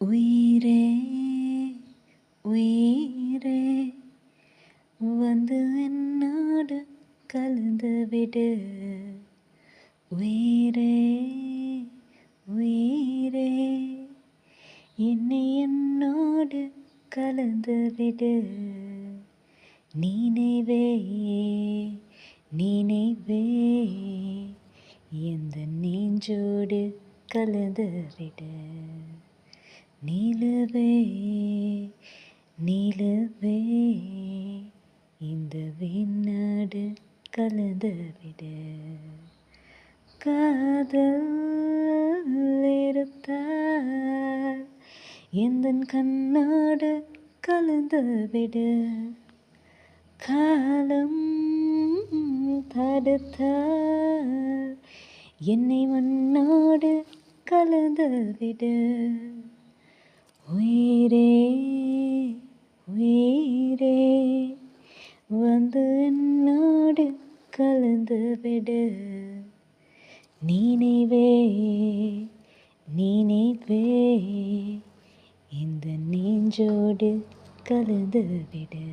உயிரே உயிரே வந்து என்னோடு கலந்து விடு. உயிரே உயிரே என்னை என்னோடு கலந்து விடு. நினைவே நினைவே எந்த நெஞ்சோடு கலந்து விடு. நிலவே நிலவே இந்த விண்ணோடு கலந்து விடு. காதல் எடுத்தால் எந்தன் கண்ணோடு கலந்து விடு. காலம் தடுத்தால் என்னை மண்ணோடு கலந்து விடு. உயிரே உயிரே வந்து என்னோடு கலந்து விடு. நினைவே நினைவே இந்த நெஞ்சோடு கலந்து விடு.